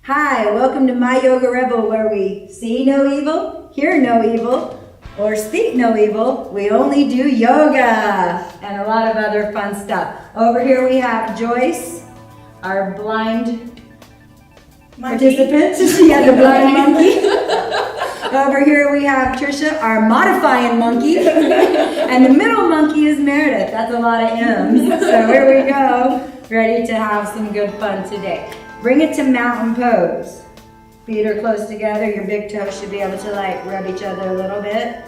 Hi, welcome to My Yoga Rebel, where we see no evil, hear no evil, or speak no evil. We only do yoga and a lot of other fun stuff. Over here we have Joyce, our blind participant. She has a blind monkey. Over here we have Trisha, our modifying monkey. And the middle monkey is Meredith. That's a lot of M's. So here we go, ready to have some good fun today. Bring it to mountain pose. Feet are close together. Your big toes should be able to rub each other a little bit.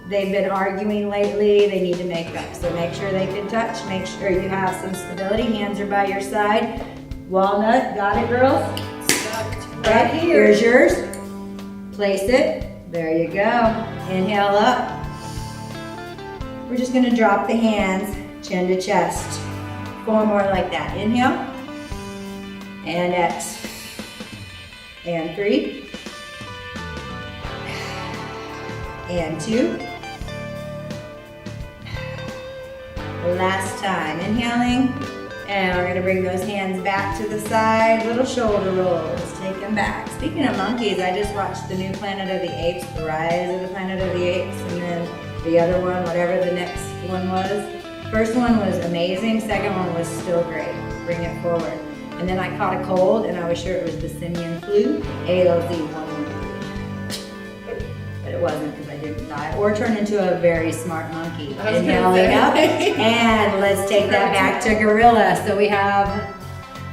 They've been arguing lately. They need to make up. So make sure they can touch. Make sure you have some stability. Hands are by your side. Walnut, got it, girls? Right here. Here's yours. Place it. There you go. Inhale up. We're just gonna drop the hands, chin to chest. 4 more like that. Inhale. And X. And 3. And 2. Last time. Inhaling. And we're going to bring those hands back to the side. Little shoulder rolls. Take them back. Speaking of monkeys, I just watched the new Planet of the Apes, The Rise of the Planet of the Apes, and then the other one, whatever the next one was. First one was amazing. Second one was still great. Bring it forward. And then I caught a cold, and I was sure it was the simian flu, ALZ113. But it wasn't, because I didn't die or turn into a very smart monkey. Inhaling up, and let's take that back to gorilla. So we have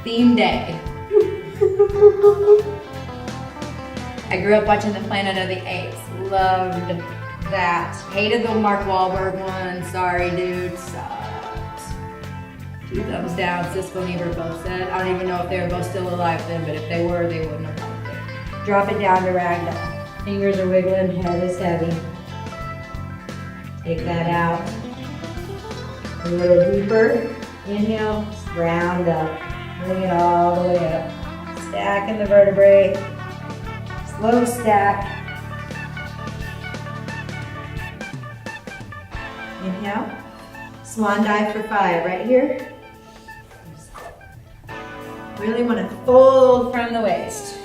theme day. I grew up watching the Planet of the Apes. Loved that. Hated the Mark Wahlberg one. Sorry, dude. Sucked. 2 thumbs down. Siskel and Ebert both said. I don't even know if they were both still alive then, but if they were, they wouldn't have liked it. Drop it down to ragdoll. Fingers are wiggling, head is heavy. Take that out. A little deeper. Inhale, round up. Bring it all the way up. Stacking the vertebrae. Slow stack. Inhale. Swan dive for 5 right here. Really want to fold from the waist.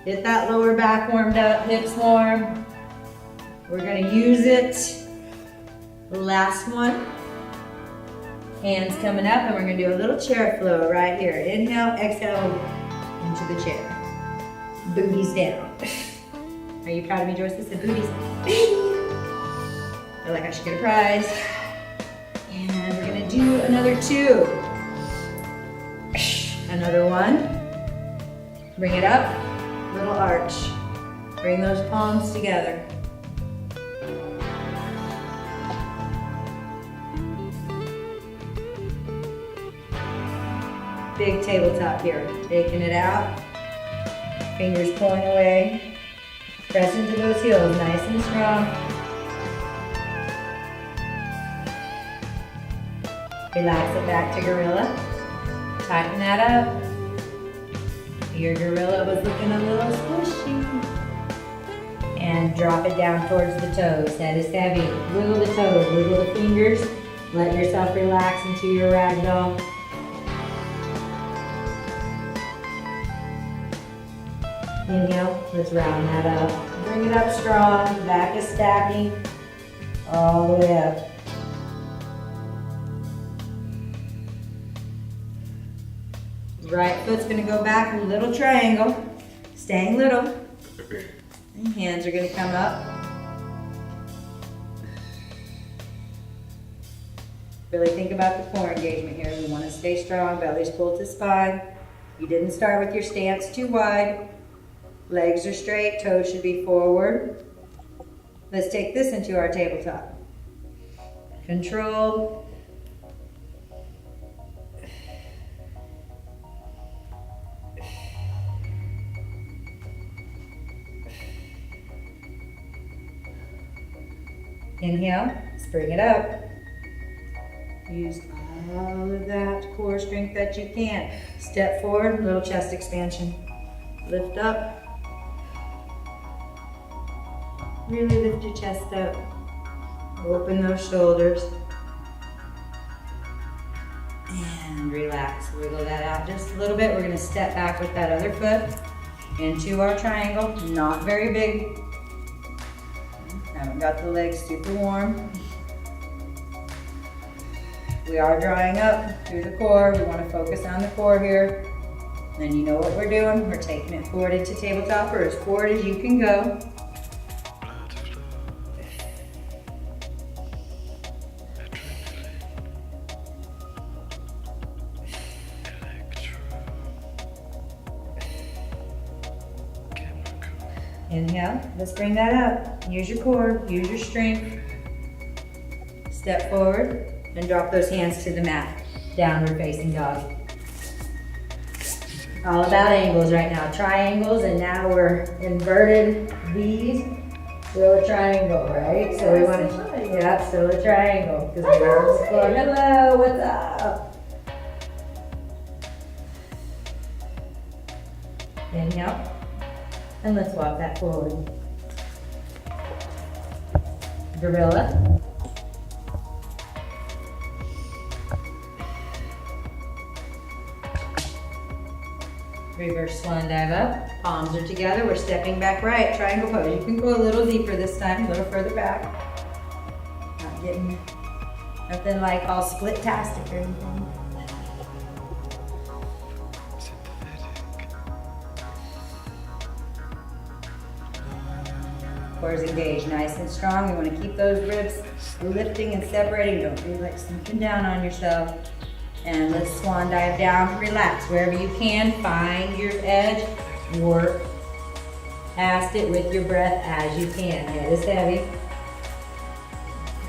Get that lower back warmed up, hips warm. We're going to use it. The last one. Hands coming up, and we're going to do a little chair flow right here. Inhale, exhale into the chair. Booties down. Are you proud of me, Joyce? I said booties. I feel like I should get a prize. And we're going to do another 2. Another 1. Bring it up. Little arch. Bring those palms together. Big tabletop here. Taking it out. Fingers pulling away. Press into those heels, nice and strong. Relax it back to gorilla. Tighten that up. Your gorilla was looking a little squishy. And drop it down towards the toes. Head is heavy. Wiggle the toes, wiggle the fingers. Let yourself relax into your ragdoll. Inhale, let's round that up. Bring it up strong. Back is stacking. All the way up. Right foot's gonna go back in a little triangle, staying little. And hands are gonna come up. Really think about the core engagement here. We wanna stay strong, belly's pulled to spine. You didn't start with your stance too wide. Legs are straight, toes should be forward. Let's take this into our tabletop. Control. Inhale, let's bring it up. Use all of that core strength that you can. Step forward, little chest expansion. Lift up. Really lift your chest up. Open those shoulders. And And relax, wiggle that out just a little bit. We're gonna step back with that other foot into our triangle, not very big. Haven't got the legs super warm. We are drawing up through the core. We wanna focus on the core here. Then you know what we're doing. We're taking it forward into tabletop or as forward as you can go. Inhale, let's bring that up. Use your core, use your strength. Step forward and drop those hands to the mat. Downward facing dog. All about angles right now. Triangles, and now we're inverted V's. Still a triangle, right? So we want to, yeah, still a triangle. Because we're going, hello, what's up? Inhale. And let's walk that forward. Gorilla. Reverse swan dive up. Palms are together. We're stepping back right. Triangle pose. You can go a little deeper this time, a little further back. Not getting nothing like all split-tastic or anything. Core is engaged, nice and strong. You want to keep those ribs lifting and separating. Don't be like sinking down on yourself. And let's swan dive down. Relax wherever you can. Find your edge. Work past it with your breath as you can. Head is heavy.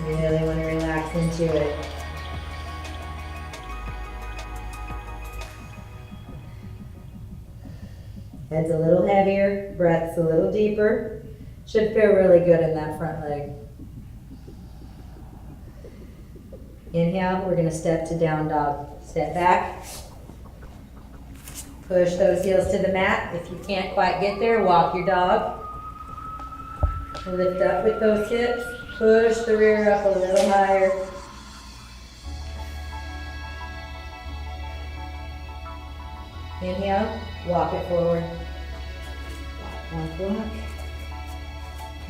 Really want to relax into it. Head's a little heavier. Breath's a little deeper. Should feel really good in that front leg. Inhale, we're gonna step to down dog. Step back. Push those heels to the mat. If you can't quite get there, walk your dog. Lift up with those hips. Push the rear up a little higher. Inhale, walk it forward. Walk, walk.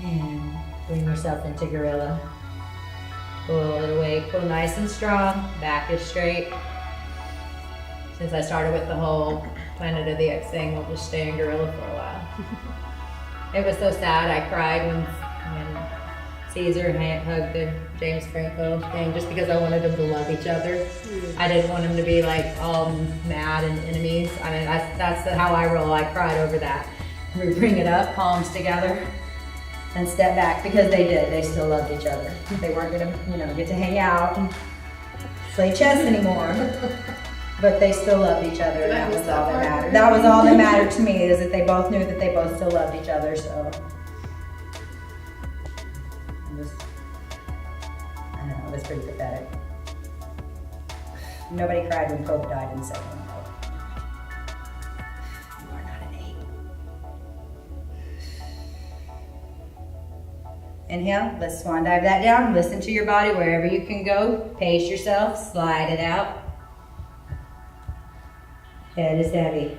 And bring yourself into gorilla. Pull it away, pull nice and strong, back is straight. Since I started with the whole Planet of the Apes thing, we'll just stay in gorilla for a while. It was so sad, I cried when Caesar hugged the James Franco thing, just because I wanted them to love each other. I didn't want them to be like all mad and enemies. I mean, that's how I roll. I cried over that. We bring it up, palms together. And step back, because they did. They still loved each other. They weren't gonna, get to hang out and play chess anymore. But they still loved each other, and that was all that mattered. That was all that mattered to me, is that they both knew that they both still loved each other, so. I don't know, it was pretty pathetic. Nobody cried when Pope died in the second one. Inhale, let's swan dive that down. Listen to your body wherever you can go. Pace yourself, slide it out. Head is heavy.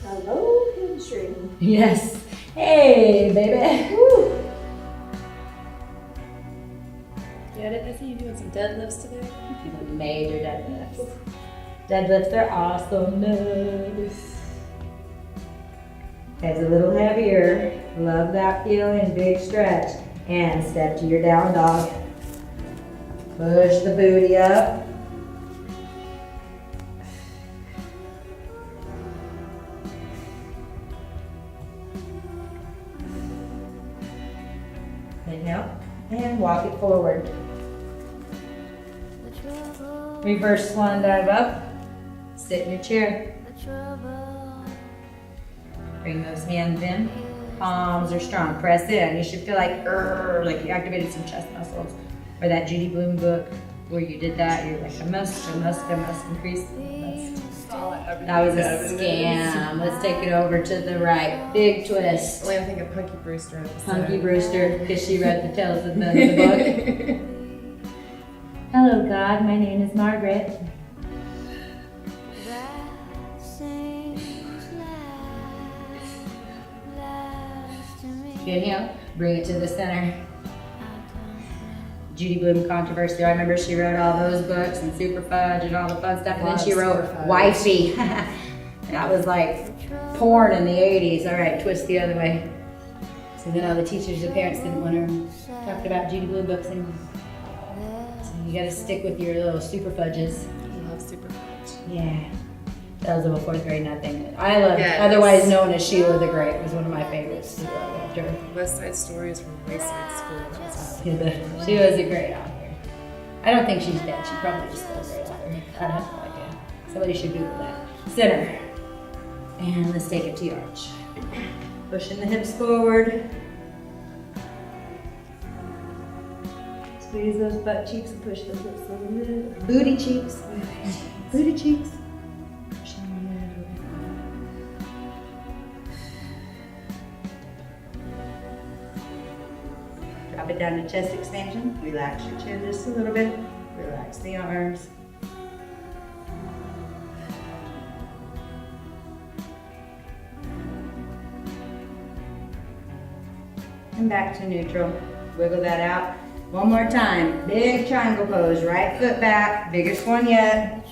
Hello, hamstring. Yes. Hey, baby. Woo. Yeah, I see you doing some deadlifts today. Major deadlifts. Deadlifts are awesomeness. Head's a little heavier. Love that feeling, big stretch. And step to your down dog. Push the booty up. Inhale, and walk it forward. Reverse swan dive up. Sit in your chair. Bring those hands in. Palms are strong. Press in. You should feel like you activated some chest muscles. Or that Judy Blume book where you did that. You're like, I must increase. That was a scam. Let's take it over to the right. Big twist. Wait, I think of Punky Brewster. Punky Brewster, because she read the tales of the book. Hello, God. My name is Margaret. Inhale, bring it to the center. Judy Blume controversy. I remember she wrote all those books and Super Fudge and all the fun stuff, and then she wrote Wifey. That was like porn in the 80s. All right, twist the other way. So then all the teachers and parents didn't want her talking about Judy Blume books anymore. So you gotta stick with your little Super Fudges. I love Super Fudge. Yeah. That was a 4th grade nothing. I love, Yes. otherwise known as Sheila the Great, was one of my favorites. I loved her. West Side Stories from Wayside School. That was She was a great author. I don't think she's dead. She probably just still a great author. I have no idea. Somebody should Google that. Center. And let's take it to your arch. Pushing the hips forward. Squeeze those butt cheeks and push those hips a little bit. Booty cheeks. Booty cheeks. Drop it down to chest expansion. Relax your chin just a little bit. Relax the arms. And back to neutral. Wiggle that out. One more time. Big triangle pose. Right foot back. Biggest one yet.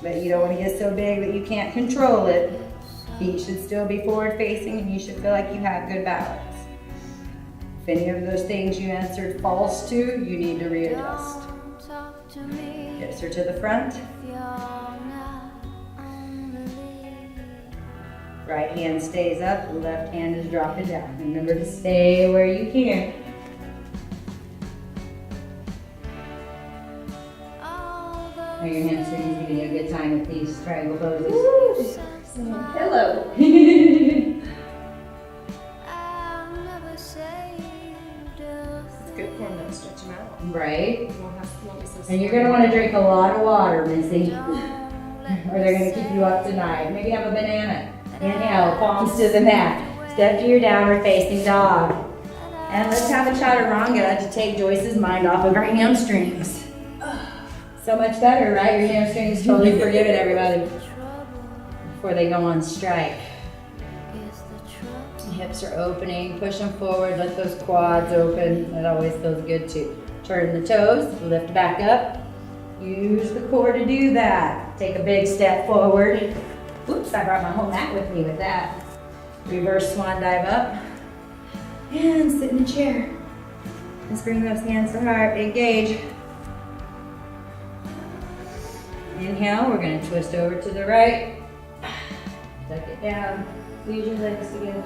But you don't want to get so big that you can't control it. Feet should still be forward facing and you should feel like you have good balance. If any of those things you answered false to, you need to readjust. Hips are to the front. Right hand stays up, left hand is dropping down. Remember to stay where you can. Are your hamstrings giving you a good time with these triangle poses? Hello. It's good for them to stretch them out. Right? Won't be so And you're going to want to drink a lot of water, Missy. Or they're going to keep you up tonight. Maybe have a banana. Inhale, palms to the mat. Step to your downward facing dog. And let's have a chaturanga to take Joyce's mind off of her hamstrings. So much better, right? Your hamstrings totally forgive it, everybody. Before they go on strike. Hips are opening, push them forward, let those quads open. That always feels good too. Turn the toes, lift back up. Use the core to do that. Take a big step forward. Oops, I brought my whole mat with me with that. Reverse swan dive up. And sit in a chair. Let's bring those hands to heart, engage. Inhale, we're gonna twist over to the right. Tuck it down, squeeze your legs together.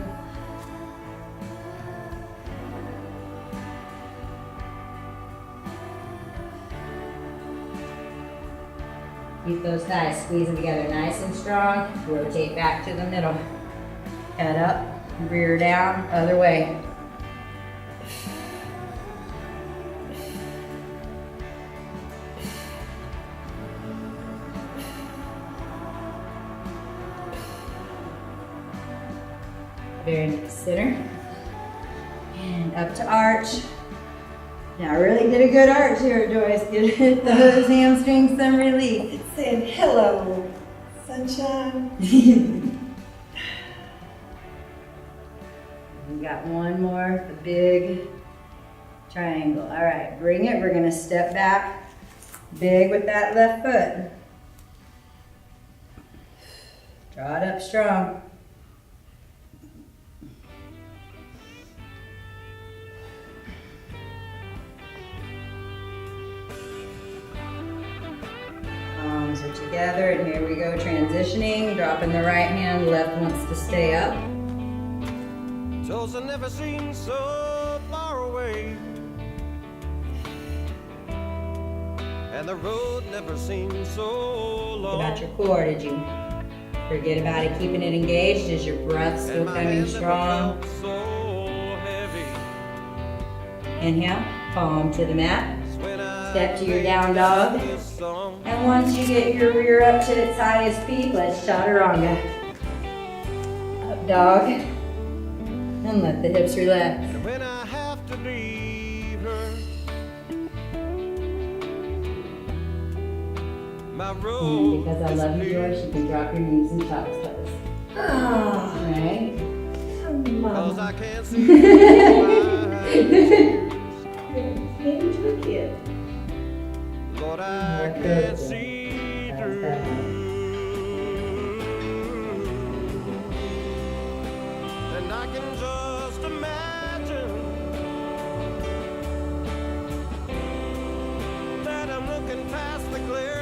Keep those thighs squeezing together nice and strong. Rotate back to the middle. Head up, rear down, other way. Very nice, center. And up to arch. Now really get a good arch here, Joyce. Get those hamstrings some relief. It's saying hello, sunshine. We got one more, the big triangle. All right, bring it. We're gonna step back big with that left foot. Draw it up strong. Arms are together, and here we go, transitioning, dropping the right hand, left wants to stay up. Toes have never seemed so far away, and the road never seemed so What long. about your core? Did you forget about it, keeping it engaged? Is your breath still And my coming hands never strong? felt so heavy. Inhale, palm to the mat. When I Step to your down dog. sing this song, And once you get your rear up to its highest peak, let's chaturanga. Up dog. And let the hips relax. and when I have to leave her, my And road because I love you, Joyce, you can drop your knees and child's pose. Ah, Right? I Cause I Mama. can't see through my eyes. Hand to a kid. Lord, I can't see through. And I can just imagine that I'm looking past the glare